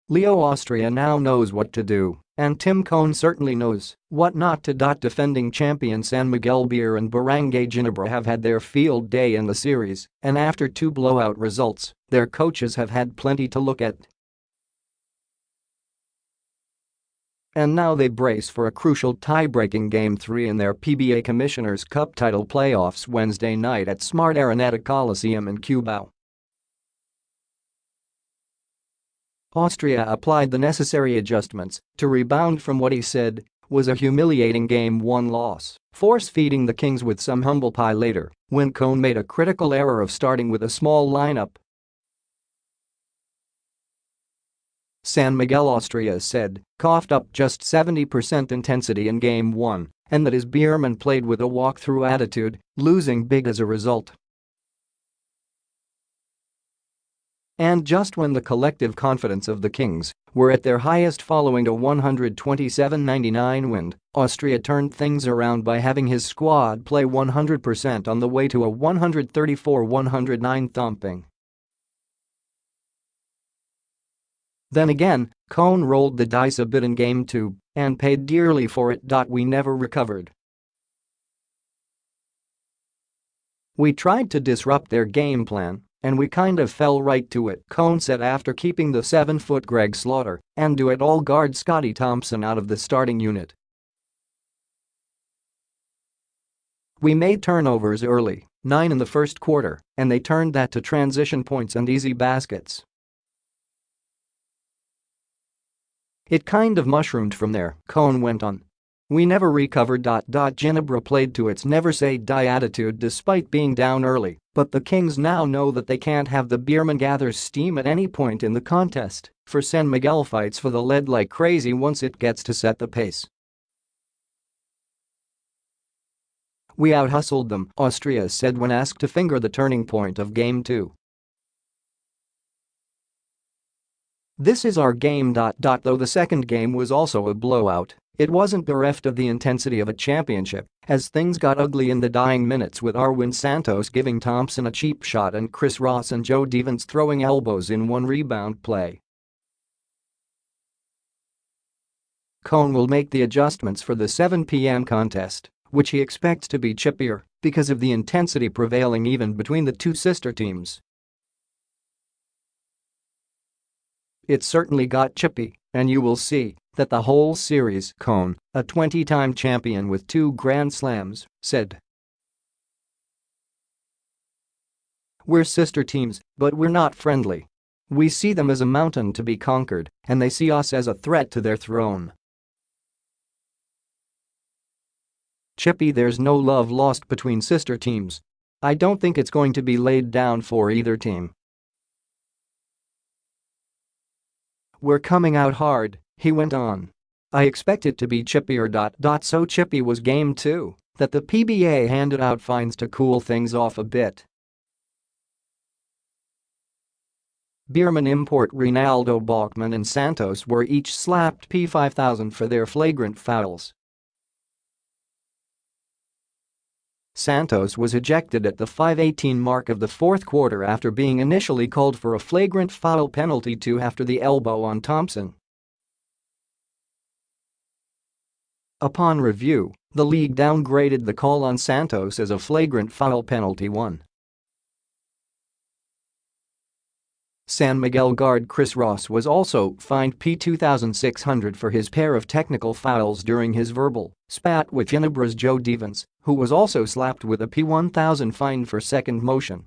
Leo Austria now knows what to do, and Tim Cone certainly knows what not to. Defending champion San Miguel Beer and Barangay Ginebra have had their field day in the series, and after two blowout results, their coaches have had plenty to look at. And now they brace for a crucial tie-breaking Game 3 in their PBA Commissioner's Cup title playoffs Wednesday night at smart Araneta Coliseum in Cubao. Austria applied the necessary adjustments to rebound from what he said was a humiliating Game 1 loss, force-feeding the Kings with some humble pie later when Cone made a critical error of starting with a small lineup. San Miguel Austria said coughed up just 70% intensity in Game 1 and that his beermen played with a walk-through attitude, losing big as a result. And just when the collective confidence of the Kings were at their highest following a 127-99 win, Austria turned things around by having his squad play 100% on the way to a 134-109 thumping. Then again, Cone rolled the dice a bit in Game 2 and paid dearly for it. We never recovered. We tried to disrupt their game plan, and we kind of fell right to it, Cone said after keeping the 7-foot Greg Slaughter and do-it-all guard Scotty Thompson out of the starting unit. We made turnovers early, 9 in the first quarter, and they turned that to transition points and easy baskets. It kind of mushroomed from there, Cone went on. We never recovered. Ginebra played to its never-say-die attitude despite being down early, but the Kings now know that they can't have the beermen gather steam at any point in the contest, for San Miguel fights for the lead like crazy once it gets to set the pace. We out-hustled them, Austria said when asked to finger the turning point of Game 2. This is our game. Though the second game was also a blowout, it wasn't bereft of the intensity of a championship, as things got ugly in the dying minutes with Arwin Santos giving Thompson a cheap shot and Chris Ross and Joe Devens throwing elbows in one rebound play. Cone will make the adjustments for the 7 p.m. contest, which he expects to be chippier because of the intensity prevailing even between the two sister teams. It certainly got chippy, and you will see that the whole series, Cone, a 20-time champion with 2 Grand Slams, said. We're sister teams, but we're not friendly. We see them as a mountain to be conquered, and they see us as a threat to their throne. Chippy, there's no love lost between sister teams. I don't think it's going to be laid down for either team. We're coming out hard, he went on. I expect it to be chippier. So chippy was Game 2 that the PBA handed out fines to cool things off a bit. Beerman import Rinaldo Bachmann and Santos were each slapped P5,000 for their flagrant fouls. Santos was ejected at the 5:18 mark of the fourth quarter after being initially called for a flagrant foul penalty 2 after the elbow on Thompson. Upon review, the league downgraded the call on Santos as a flagrant foul penalty 1. San Miguel guard Chris Ross was also fined P2,600 for his pair of technical fouls during his verbal spat with Ginebra's Joe Devens, who was also slapped with a P1,000 fine for second motion.